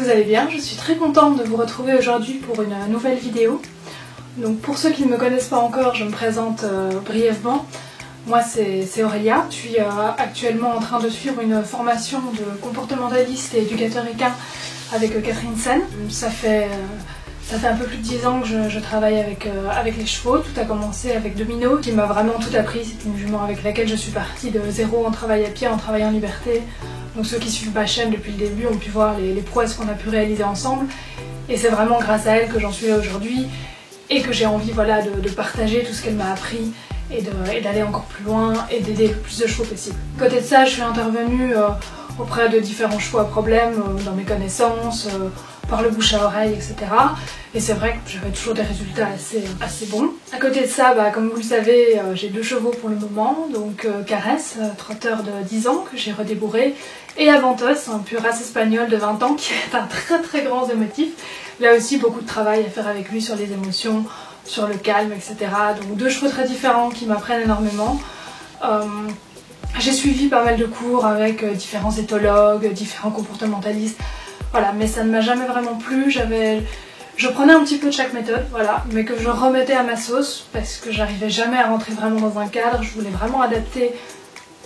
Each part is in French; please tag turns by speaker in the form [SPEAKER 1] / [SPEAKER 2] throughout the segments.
[SPEAKER 1] vous allez bien. Je suis très contente de vous retrouver aujourd'hui pour une nouvelle vidéo. Donc pour ceux qui ne me connaissent pas encore, je me présente brièvement. Moi c'est Aurélia, je suis actuellement en train de suivre une formation de comportementaliste et éducateur équin avec Catherine Sen. Ça fait un peu plus de 10 ans que je travaille avec les chevaux. Tout a commencé avec Domino qui m'a vraiment tout appris. C'est une jument avec laquelle je suis partie de zéro en travail à pied, en travail en liberté. Donc ceux qui suivent ma chaîne depuis le début ont pu voir les prouesses qu'on a pu réaliser ensemble. Et c'est vraiment grâce à elle que j'en suis là aujourd'hui et que j'ai envie de partager tout ce qu'elle m'a appris et d'aller encore plus loin et d'aider le plus de chevaux possible. À côté de ça, je suis intervenue auprès de différents chevaux à problème, dans mes connaissances, par le bouche à oreille, etc. Et c'est vrai que j'avais toujours des résultats assez bons. À côté de ça, comme vous le savez, j'ai 2 chevaux pour le moment, donc Caresse, trotteur de 10 ans que j'ai redébourré, et Aventos, un pur race espagnol de 20 ans qui est un très grand émotif. Là aussi, beaucoup de travail à faire avec lui sur les émotions, sur le calme, etc. Donc 2 chevaux très différents qui m'apprennent énormément. J'ai suivi pas mal de cours avec différents éthologues, différents comportementalistes, voilà, mais ça ne m'a jamais vraiment plu. Je prenais un petit peu de chaque méthode, voilà, mais que je remettais à ma sauce parce que j'arrivais jamais à rentrer vraiment dans un cadre. Je voulais vraiment adapter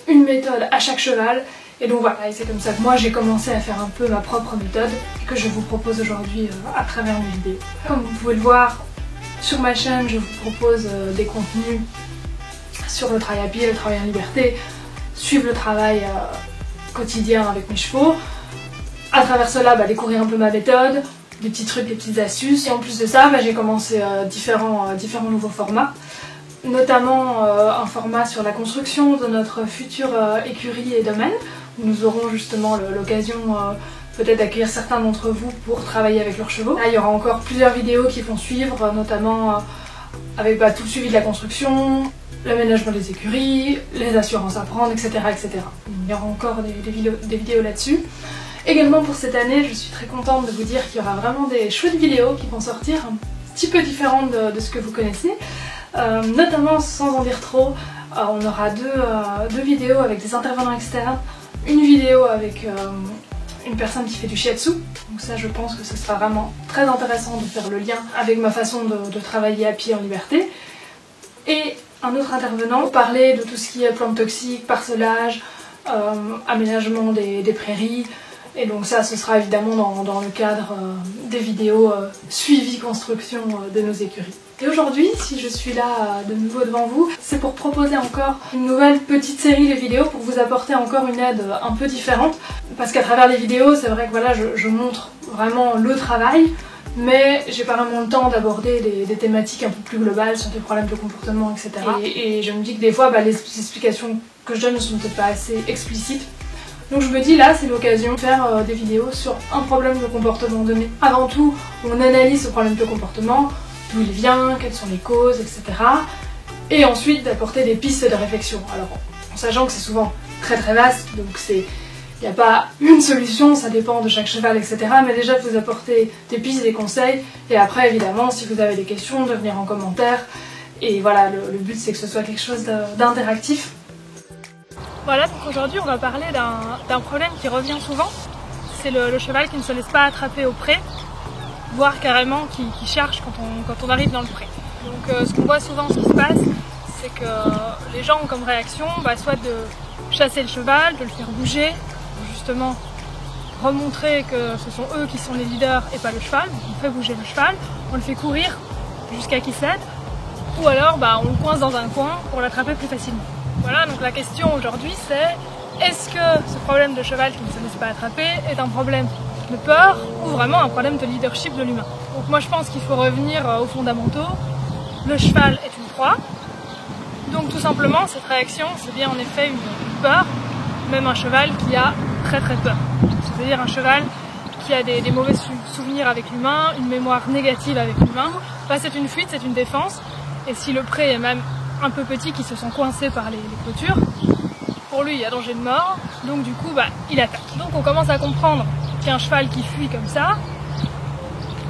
[SPEAKER 1] une méthode à chaque cheval. Et donc voilà, et c'est comme ça que moi j'ai commencé à faire un peu ma propre méthode que je vous propose aujourd'hui à travers mes vidéos. Comme vous pouvez le voir sur ma chaîne, je vous propose des contenus sur le travail à pied, le travail en liberté, suivre le travail quotidien avec mes chevaux. À travers cela, découvrir un peu ma méthode, des petits trucs, des petites astuces. Et en plus de ça, j'ai commencé différents nouveaux formats, notamment un format sur la construction de notre future écurie et domaine, où nous aurons justement l'occasion peut-être d'accueillir certains d'entre vous pour travailler avec leurs chevaux. Là, il y aura encore plusieurs vidéos qui vont suivre, notamment avec tout le suivi de la construction, l'aménagement des écuries, les assurances à prendre, etc. etc. Il y aura encore des vidéos là-dessus. Également pour cette année, je suis très contente de vous dire qu'il y aura vraiment des chouettes vidéos qui vont sortir, un petit peu différentes de ce que vous connaissez. Notamment, sans en dire trop, on aura deux vidéos avec des intervenants externes, une vidéo avec une personne qui fait du shiatsu. Donc ça, je pense que ce sera vraiment très intéressant de faire le lien avec ma façon de travailler à pied en liberté. Et un autre intervenant pour parler de tout ce qui est plantes toxiques, parcelage, aménagement des prairies. Et donc ça, ce sera évidemment dans le cadre des vidéos suivi construction de nos écuries. Et aujourd'hui, si je suis là de nouveau devant vous, c'est pour proposer encore une nouvelle petite série de vidéos pour vous apporter encore une aide un peu différente. Parce qu'à travers les vidéos, c'est vrai que voilà, je montre vraiment le travail, mais j'ai pas vraiment le temps d'aborder des thématiques un peu plus globales sur des problèmes de comportement, etc. Et je me dis que des fois, les explications que je donne ne sont peut-être pas assez explicites. Donc je me dis là, c'est l'occasion de faire des vidéos sur un problème de comportement donné. Avant tout, on analyse ce problème de comportement, d'où il vient, quelles sont les causes, etc. Et ensuite d'apporter des pistes de réflexion. Alors, en sachant que c'est souvent très vaste, donc il n'y a pas une solution, ça dépend de chaque cheval, etc. Mais déjà de vous apporter des pistes, des conseils, et après évidemment, si vous avez des questions, de venir en commentaire. Et voilà, le but c'est que ce soit quelque chose d'interactif. Voilà, donc aujourd'hui on va parler d'un problème qui revient souvent, c'est le cheval qui ne se laisse pas attraper au pré, voire carrément qui cherche quand on arrive dans le pré. Donc ce qu'on voit souvent, ce qui se passe, c'est que les gens ont comme réaction soit de chasser le cheval, de le faire bouger, justement remontrer que ce sont eux qui sont les leaders et pas le cheval. Donc on fait bouger le cheval, on le fait courir jusqu'à qu'il cède, ou alors on le coince dans un coin pour l'attraper plus facilement. Voilà, donc la question aujourd'hui c'est, est-ce que ce problème de cheval qui ne se laisse pas attraper est un problème de peur ou vraiment un problème de leadership de l'humain? Donc moi je pense qu'il faut revenir aux fondamentaux. Le cheval est une proie, donc tout simplement cette réaction c'est bien en effet une peur, même un cheval qui a très peur. C'est-à-dire un cheval qui a des mauvais souvenirs avec l'humain, une mémoire négative avec l'humain, c'est une fuite, c'est une défense, et si le pré est même un peu petit, qui se sont coincés par les clôtures, pour lui il y a danger de mort, donc du coup il attaque. Donc on commence à comprendre qu'un cheval qui fuit comme ça,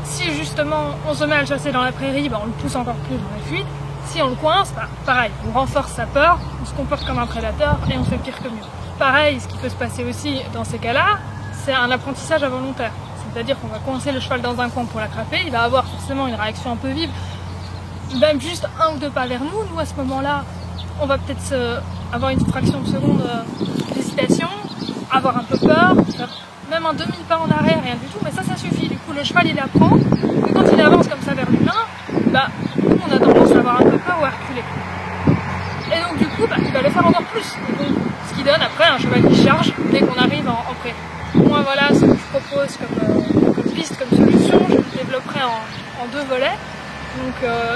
[SPEAKER 1] si justement on se met à le chasser dans la prairie, on le pousse encore plus dans la fuite. Si on le coince, pareil, on renforce sa peur, on se comporte comme un prédateur et on fait pire que mieux. Pareil, ce qui peut se passer aussi dans ces cas-là, c'est un apprentissage involontaire.
[SPEAKER 2] c'est-à-dire qu'on va coincer le cheval dans un coin pour l'attraper, il va avoir forcément une réaction un peu vive, même juste 1 ou 2 pas vers nous. Nous à ce moment-là, on va peut-être avoir une fraction de seconde d'hésitation, avoir un peu peur, faire même un demi-pas en arrière, rien du tout, mais ça suffit. Du coup, le cheval il apprend, et quand il avance comme ça vers l'humain, bah, nous on a tendance à avoir un peu peur ou à reculer. Et donc du coup, bah, il va le faire encore plus. Et donc, ce qui donne après un cheval qui charge dès qu'on arrive en pré. Moi voilà ce que je propose comme piste, comme solution, je le développerai en 2 volets. Donc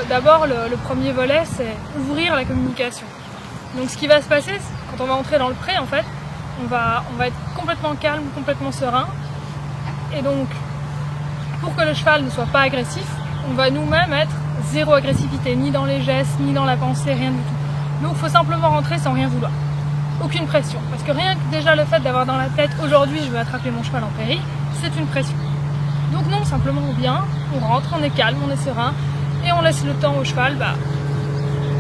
[SPEAKER 2] d'abord le premier volet c'est ouvrir la communication. Donc ce qui va se passer quand on va entrer dans le pré en fait, on va être complètement calme, complètement serein. Et donc pour que le cheval ne soit pas agressif, on va nous-mêmes être zéro agressivité, ni dans les gestes, ni dans la pensée, rien du tout. Donc il faut simplement rentrer sans rien vouloir. Aucune pression, parce que rien que déjà le fait d'avoir dans la tête aujourd'hui je vais attraper mon cheval en péri, c'est une pression. Donc non, simplement on vient, on rentre, on est calme, on est serein, et on laisse le temps au cheval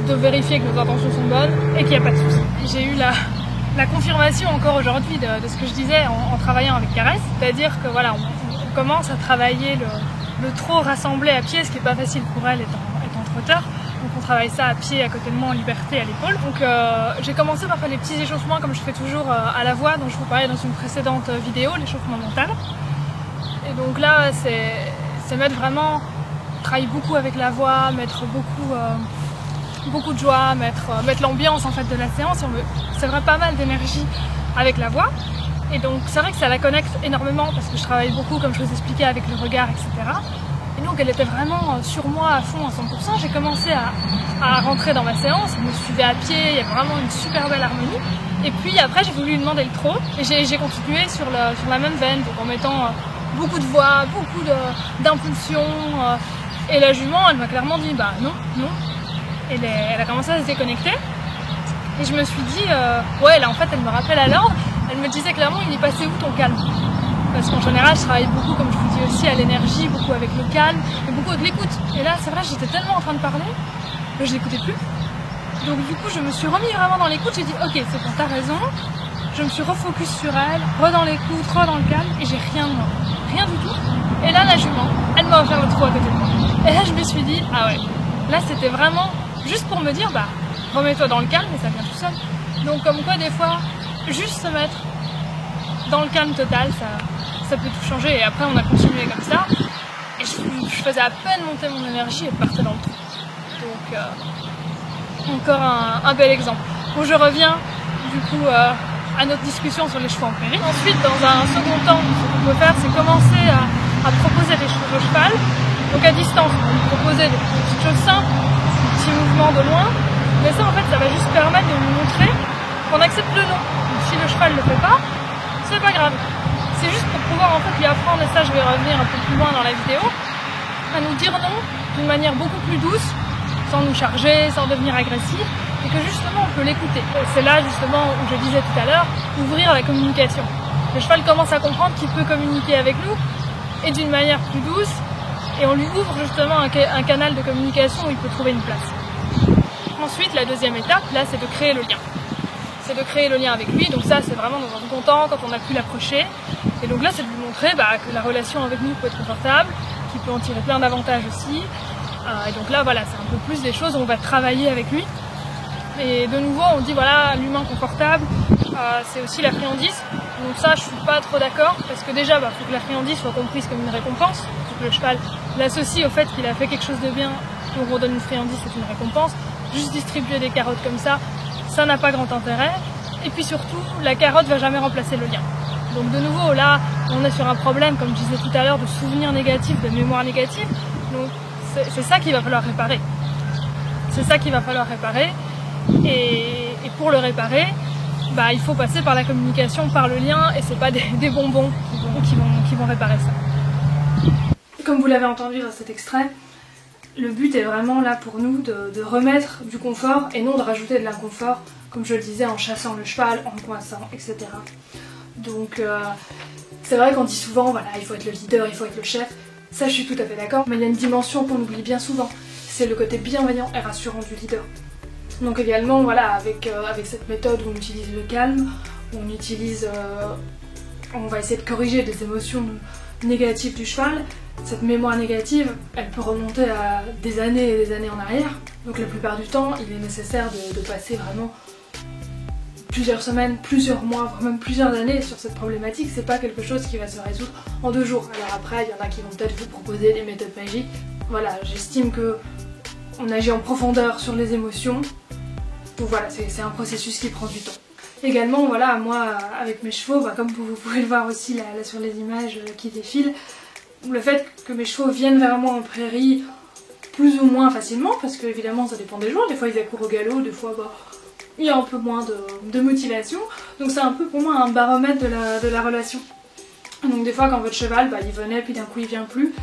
[SPEAKER 2] de vérifier que nos intentions sont bonnes et qu'il n'y a pas de soucis. J'ai eu la confirmation encore aujourd'hui de ce que je disais en travaillant avec Caresse, c'est-à-dire que voilà, on commence à travailler le trot rassemblé à pied, ce qui n'est pas facile pour elle étant trotteur. Donc on travaille ça à pied, à côté de moi, en liberté, à l'épaule. Donc j'ai commencé par faire les petits échauffements comme je fais toujours à la voix, dont je vous parlais dans une précédente vidéo, l'échauffement mental. Et donc là, c'est mettre vraiment, travailler beaucoup avec la voix, mettre beaucoup de joie, mettre l'ambiance en fait de la séance. C'est vrai pas mal d'énergie avec la voix. Et donc c'est vrai que ça la connecte énormément parce que je travaille beaucoup, comme je vous expliquais, avec le regard, etc. Et donc elle était vraiment sur moi à fond, à 100%. J'ai commencé à rentrer dans ma séance, elle me suivait à pied, il y avait vraiment une super belle harmonie. Et puis après j'ai voulu lui demander le trot et j'ai continué sur la même veine, donc en mettant beaucoup de voix, beaucoup d'impulsion. Et la jument, elle m'a clairement dit bah non. Elle a commencé à se déconnecter. Et je me suis dit, ouais là en fait elle me rappelle à l'ordre. Elle me disait clairement, il est passé où ton calme? Parce qu'en général, je travaille beaucoup, comme je vous dis aussi, à l'énergie, beaucoup avec le calme, et beaucoup de l'écoute. Et là, c'est vrai, j'étais tellement en train de parler que je l'écoutais plus. Donc du coup, je me suis remis vraiment dans l'écoute, j'ai dit, ok, c'est bon, t'as raison. Je me suis refocus sur elle, dans l'écoute, dans le calme, et j'ai rien de moi. Rien du tout. Et là, la jument, elle m'a offert le trou à côté de moi. Et là, je me suis dit, ah ouais, là, c'était vraiment juste pour me dire, bah, remets-toi dans le calme, et ça vient tout seul. Donc comme quoi, des fois, juste se mettre dans le calme total, ça peut tout changer. Et après on a continué comme ça et je faisais à peine monter mon énergie et partais dans le trou. Donc encore un bel exemple. Bon, je reviens du coup à notre discussion sur les chevaux en péri. Ensuite, dans un second temps, ce qu'on peut faire, c'est commencer à proposer des choses au cheval. Donc à distance, on peut proposer des petites choses simples, des petits mouvements de loin, mais ça en fait ça va juste permettre de lui montrer qu'on accepte le non. Donc, si le cheval ne le fait pas, c'est pas grave. C'est juste pour pouvoir en fait lui apprendre, et ça je vais revenir un peu plus loin dans la vidéo, à nous dire non d'une manière beaucoup plus douce, sans nous charger, sans devenir agressif, et que justement on peut l'écouter. C'est là justement où je disais tout à l'heure, ouvrir la communication. Le cheval commence à comprendre qu'il peut communiquer avec nous, et d'une manière plus douce, et on lui ouvre justement un canal de communication où il peut trouver une place. Ensuite, la deuxième étape, là, c'est de créer le lien. C'est de créer le lien avec lui, donc ça c'est vraiment dans un second temps, quand on a pu l'approcher. Et donc là c'est de lui montrer que la relation avec nous peut être confortable, qu'il peut en tirer plein d'avantages aussi. Et donc là voilà, c'est un peu plus des choses où on va travailler avec lui. Et de nouveau on dit voilà, l'humain confortable, c'est aussi la friandise. Donc ça je suis pas trop d'accord, parce que déjà faut que la friandise soit comprise comme une récompense. Il faut que le cheval l'associe au fait qu'il a fait quelque chose de bien, donc on donne une friandise, c'est une récompense. Juste distribuer des carottes comme ça n'a pas grand intérêt. Et puis surtout, la carotte va jamais remplacer le lien. Donc de nouveau, là, on est sur un problème, comme je disais tout à l'heure, de souvenirs négatifs, de mémoire négative. Donc c'est ça qu'il va falloir réparer. C'est ça qu'il va falloir réparer. Et pour le réparer, il faut passer par la communication, par le lien, et c'est pas des bonbons qui vont réparer ça.
[SPEAKER 1] Comme vous l'avez entendu dans cet extrait, le but est vraiment là pour nous de remettre du confort et non de rajouter de l'inconfort, comme je le disais, en chassant le cheval, en le coinçant, etc. Donc c'est vrai qu'on dit souvent, voilà, il faut être le leader, il faut être le chef. Ça je suis tout à fait d'accord, mais il y a une dimension qu'on oublie bien souvent, c'est le côté bienveillant et rassurant du leader. Donc également, voilà, avec cette méthode où on utilise le calme, on va essayer de corriger des émotions négative du cheval, cette mémoire négative, elle peut remonter à des années et des années en arrière. Donc la plupart du temps, il est nécessaire de passer vraiment plusieurs semaines, plusieurs mois, voire même plusieurs années sur cette problématique. C'est pas quelque chose qui va se résoudre en 2 jours. Alors après, il y en a qui vont peut-être vous proposer des méthodes magiques. Voilà, j'estime que on agit en profondeur sur les émotions. Donc voilà, c'est un processus qui prend du temps. Également, voilà, moi, avec mes chevaux, comme vous pouvez le voir aussi là sur les images qui défilent, le fait que mes chevaux viennent vers moi en prairie plus ou moins facilement, parce que évidemment ça dépend des jours, des fois ils accourent au galop, des fois il y a un peu moins de motivation, donc c'est un peu pour moi un baromètre de la relation. Donc des fois quand votre cheval il venait puis d'un coup il vient plus,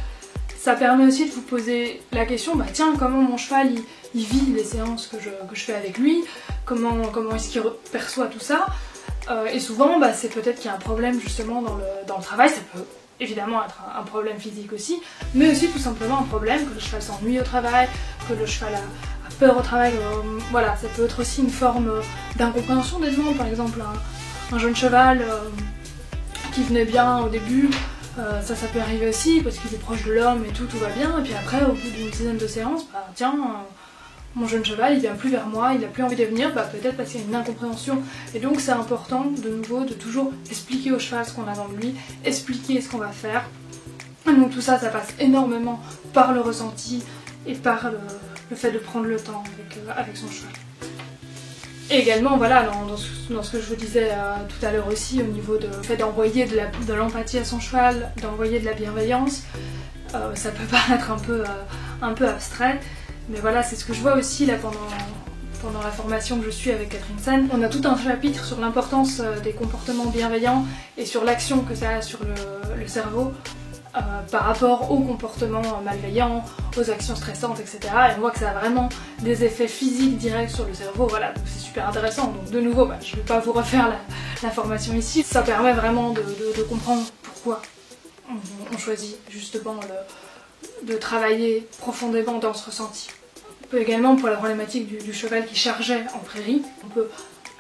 [SPEAKER 1] ça permet aussi de vous poser la question, tiens, comment mon cheval il vit les séances que je fais avec lui, comment est-ce qu'il perçoit tout ça, et souvent c'est peut-être qu'il y a un problème justement dans le travail. Ça peut évidemment être un problème physique aussi, mais aussi tout simplement un problème que le cheval s'ennuie au travail, que le cheval a peur au travail. Voilà, ça peut être aussi une forme d'incompréhension des demandes. Par exemple, un jeune cheval qui venait bien au début, ça peut arriver aussi parce qu'il est proche de l'homme et tout va bien, et puis après au bout d'une dizaine de séances, tiens, mon jeune cheval il vient plus vers moi, il n'a plus envie de venir, peut-être parce qu'il y a une incompréhension. Et donc c'est important de nouveau de toujours expliquer au cheval ce qu'on a dans lui, expliquer ce qu'on va faire. Et donc tout ça passe énormément par le ressenti et par le fait de prendre le temps avec son cheval. Et également voilà, dans ce que je vous disais tout à l'heure aussi, au niveau du fait d'envoyer de l'empathie à son cheval, d'envoyer de la bienveillance, ça peut paraître un peu abstrait. Mais voilà, c'est ce que je vois aussi là pendant la formation que je suis avec Catherine Sen. On a tout un chapitre sur l'importance des comportements bienveillants et sur l'action que ça a sur le cerveau par rapport aux comportements malveillants, aux actions stressantes, etc. Et on voit que ça a vraiment des effets physiques directs sur le cerveau. Voilà, donc c'est super intéressant. Donc de nouveau, je ne vais pas vous refaire la formation ici. Ça permet vraiment de comprendre pourquoi on choisit justement de travailler profondément dans ce ressenti. On peut également, pour la problématique du cheval qui chargeait en prairie, on peut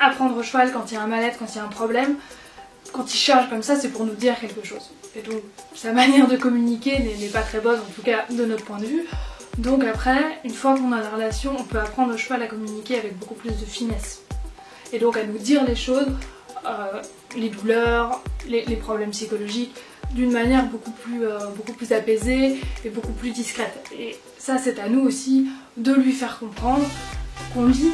[SPEAKER 1] apprendre au cheval quand il y a un mal-être, quand il y a un problème. Quand il charge comme ça, c'est pour nous dire quelque chose. Et donc, sa manière de communiquer n'est pas très bonne, en tout cas de notre point de vue. Donc après, une fois qu'on a la relation, on peut apprendre au cheval à communiquer avec beaucoup plus de finesse. Et donc à nous dire les choses, les douleurs, les problèmes psychologiques, d'une manière beaucoup plus apaisée et beaucoup plus discrète. Et ça, c'est à nous aussi de lui faire comprendre qu'on lit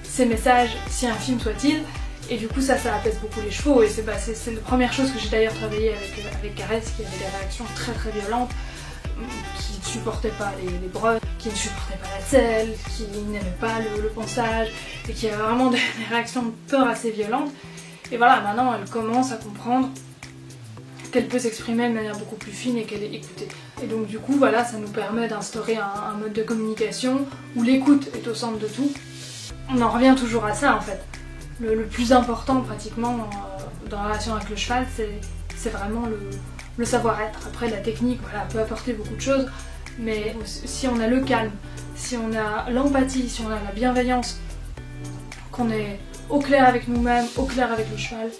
[SPEAKER 1] ces messages, si infimes soient-ils, et du coup ça apaise beaucoup les chevaux. Et c'est la première chose que j'ai d'ailleurs travaillé avec Caresse, qui avait des réactions très très violentes, qui ne supportait pas les breuves, qui ne supportait pas la selle, qui n'aimait pas le ponçage, et qui avait vraiment des réactions de peur assez violentes. Et voilà, maintenant elle commence à comprendre qu'elle peut s'exprimer de manière beaucoup plus fine et qu'elle est écoutée. Et donc du coup, voilà, ça nous permet d'instaurer un mode de communication où l'écoute est au centre de tout. On en revient toujours à ça en fait. Le plus important pratiquement dans la relation avec le cheval, c'est vraiment le savoir-être. Après, la technique peut apporter beaucoup de choses, mais si on a le calme, si on a l'empathie, si on a la bienveillance, qu'on est au clair avec nous-mêmes, au clair avec le cheval,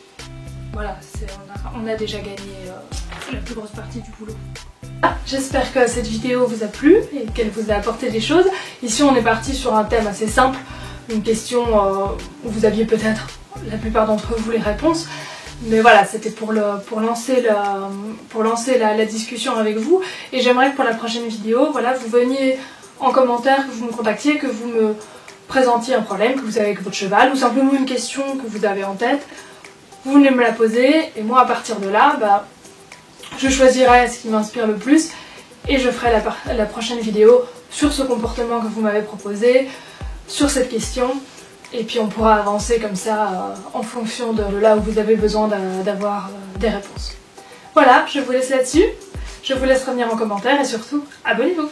[SPEAKER 1] voilà, on a déjà gagné la plus grosse partie du boulot. J'espère que cette vidéo vous a plu et qu'elle vous a apporté des choses. Ici on est parti sur un thème assez simple, une question où vous aviez peut-être, la plupart d'entre vous, les réponses. Mais voilà, c'était pour lancer la discussion avec vous. Et j'aimerais que pour la prochaine vidéo, voilà, vous veniez en commentaire, que vous me contactiez, que vous me présentiez un problème que vous avez avec votre cheval, ou simplement une question que vous avez en tête. Vous venez me la poser, et moi à partir de là, je choisirai ce qui m'inspire le plus, et je ferai la prochaine vidéo sur ce comportement que vous m'avez proposé, sur cette question, et puis on pourra avancer comme ça en fonction de là où vous avez besoin d'avoir des réponses. Voilà, je vous laisse là-dessus, je vous laisse revenir en commentaire, et surtout, abonnez-vous!